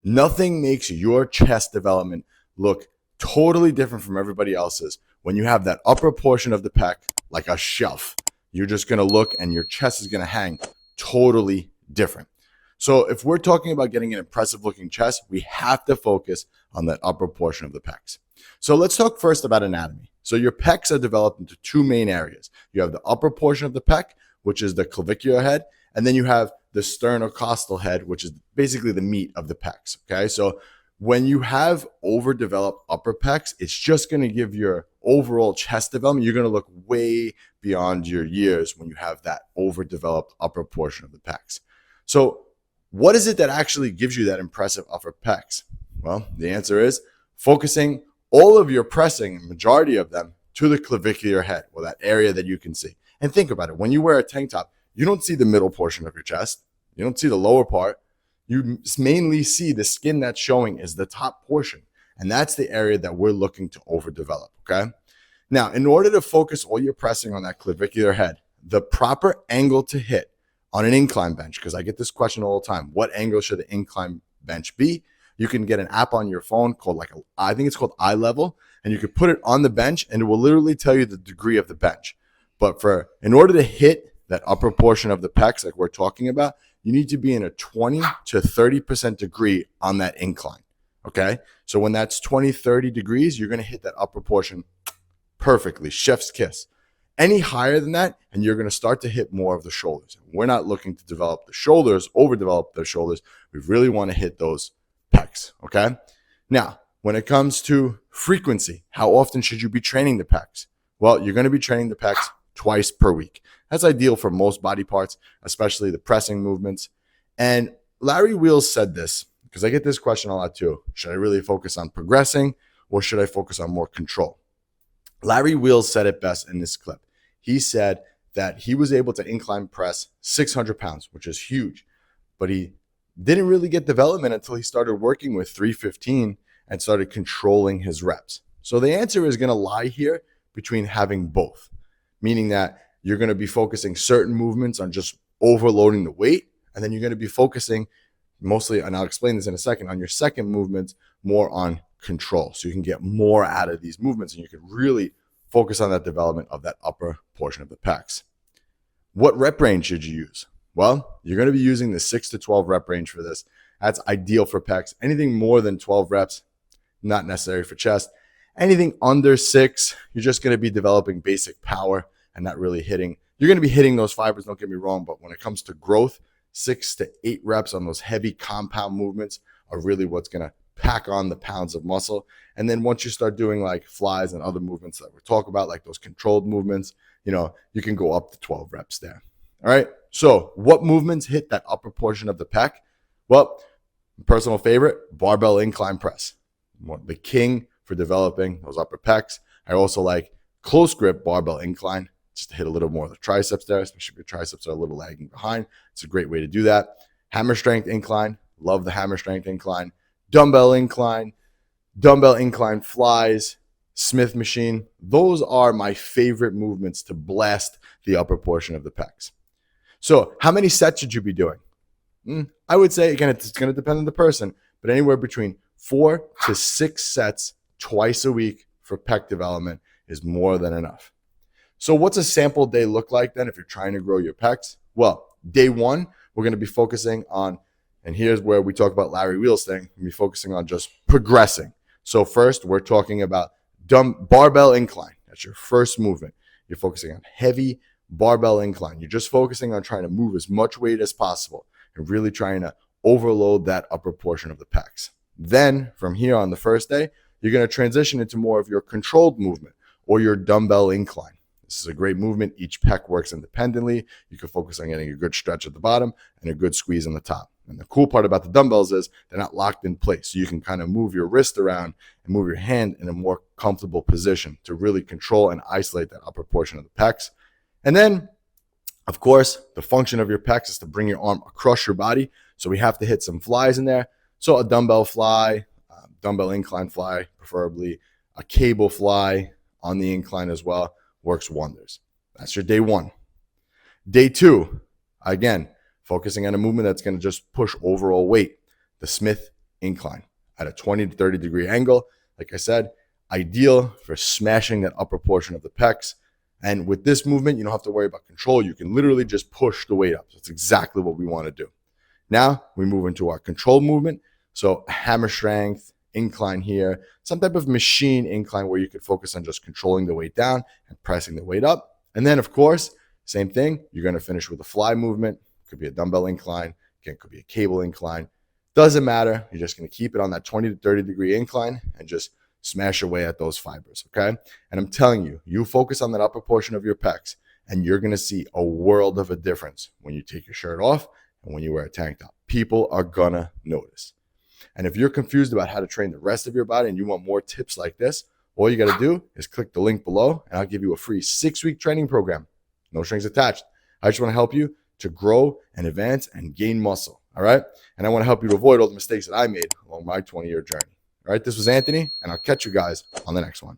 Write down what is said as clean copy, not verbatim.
Nothing makes your chest development look totally different from everybody else's when you have that upper portion of the pec like a shelf. You're just going to look and your chest is going to hang totally different. So if we're talking about getting an impressive looking chest, we have to focus on that upper portion of the pecs. So let's talk first about anatomy. So your pecs are developed into two main areas. You have the upper portion of the pec, which is the clavicular head, and then you have the sternocostal head, which is basically the meat of the pecs. Okay, so when you have overdeveloped upper pecs, it's just going to give your overall chest development. You're going to look way beyond your years when you have that overdeveloped upper portion of the pecs. So what is it that actually gives you that impressive upper pecs? Well, the answer is focusing all of your pressing, majority of them, to the clavicular head, or that area that you can see. And think about it. When you wear a tank top, you don't see the middle portion of your chest. You don't see the lower part. You mainly see the skin that's showing is the top portion. And that's the area that we're looking to overdevelop, okay? Now, in order to focus all your pressing on that clavicular head, the proper angle to hit on an incline bench, because I get this question all the time, what angle should the incline bench be? You can get an app on your phone called I think it's called eye level, and you can put it on the bench and it will literally tell you the degree of the bench. But in order to hit that upper portion of the pecs like we're talking about, you need to be in a 20 to 30% degree on that incline, okay? So when that's 20, 30 degrees, you're going to hit that upper portion perfectly, chef's kiss. Any higher than that, and you're going to start to hit more of the shoulders. We're not looking to develop the shoulders, overdevelop the shoulders. We really want to hit those pecs, okay? Now, when it comes to frequency, how often should you be training the pecs? Well, you're going to be training the pecs twice per week. That's ideal for most body parts, especially the pressing movements. And Larry Wheels said this, because I get this question a lot too. Should I really focus on progressing or should I focus on more control? Larry Wheels said it best in this clip. He said that he was able to incline press 600 pounds, which is huge, but he didn't really get development until he started working with 315 and started controlling his reps. So the answer is going to lie here between having both, meaning that you're going to be focusing certain movements on just overloading the weight, and then you're going to be focusing mostly, and I'll explain this in a second, on your second movements more on control. So you can get more out of these movements and you can really focus on that development of that upper portion of the pecs. What rep range should you use? Well, you're going to be using the 6 to 12 rep range for this. That's ideal for pecs. Anything more than 12 reps, not necessary for chest. Anything under 6, you're just going to be developing basic power and not really hitting. You're going to be hitting those fibers, don't get me wrong, but when it comes to growth, 6 to 8 reps on those heavy compound movements are really what's going to pack on the pounds of muscle. And then once you start doing like flies and other movements that we're talking about, like those controlled movements, you can go up to 12 reps there. All right. So what movements hit that upper portion of the pec? Well, personal favorite, barbell incline press. The king for developing those upper pecs. I also like close grip barbell incline, just to hit a little more of the triceps there, especially if your triceps are a little lagging behind. It's a great way to do that. Hammer strength incline. Love the hammer strength incline. Dumbbell incline flies, Smith machine. Those are my favorite movements to blast the upper portion of the pecs. So how many sets should you be doing? I would say, again, it's going to depend on the person, but anywhere between 4 to 6 sets twice a week for pec development is more than enough. So what's a sample day look like then if you're trying to grow your pecs? Well, day 1, we're going to be focusing on, and here's where we talk about Larry Wheels thing, we'll be focusing on just progressing. So first, we're talking about barbell incline. That's your first movement. You're focusing on heavy barbell incline. You're just focusing on trying to move as much weight as possible and really trying to overload that upper portion of the pecs. Then from here on the first day, you're going to transition into more of your controlled movement or your dumbbell incline. This is a great movement. Each pec works independently. You can focus on getting a good stretch at the bottom and a good squeeze on the top. And the cool part about the dumbbells is they're not locked in place. So you can kind of move your wrist around and move your hand in a more comfortable position to really control and isolate that upper portion of the pecs. And then, of course, the function of your pecs is to bring your arm across your body. So we have to hit some flies in there. So a dumbbell fly, dumbbell incline fly, preferably a cable fly on the incline as well, works wonders. That's your day 1. Day 2, again, focusing on a movement that's going to just push overall weight. The Smith incline at a 20 to 30 degree angle. Like I said, ideal for smashing that upper portion of the pecs. And with this movement, you don't have to worry about control. You can literally just push the weight up. That's exactly what we want to do. Now we move into our control movement. So hammer strength, incline here, some type of machine incline where you could focus on just controlling the weight down and pressing the weight up. And then, of course, same thing. You're going to finish with a fly movement. Could be a dumbbell incline. Again, could be a cable incline. Doesn't matter. You're just going to keep it on that 20 to 30 degree incline and just smash away at those fibers, okay? And I'm telling you, you focus on that upper portion of your pecs, and you're going to see a world of a difference when you take your shirt off and when you wear a tank top. People are going to notice. And if you're confused about how to train the rest of your body and you want more tips like this, all you got to do is click the link below, and I'll give you a free 6-week training program. No strings attached. I just want to help you to grow and advance and gain muscle, all right? And I want to help you to avoid all the mistakes that I made along my 20-year journey. All right, this was Anthony, and I'll catch you guys on the next one.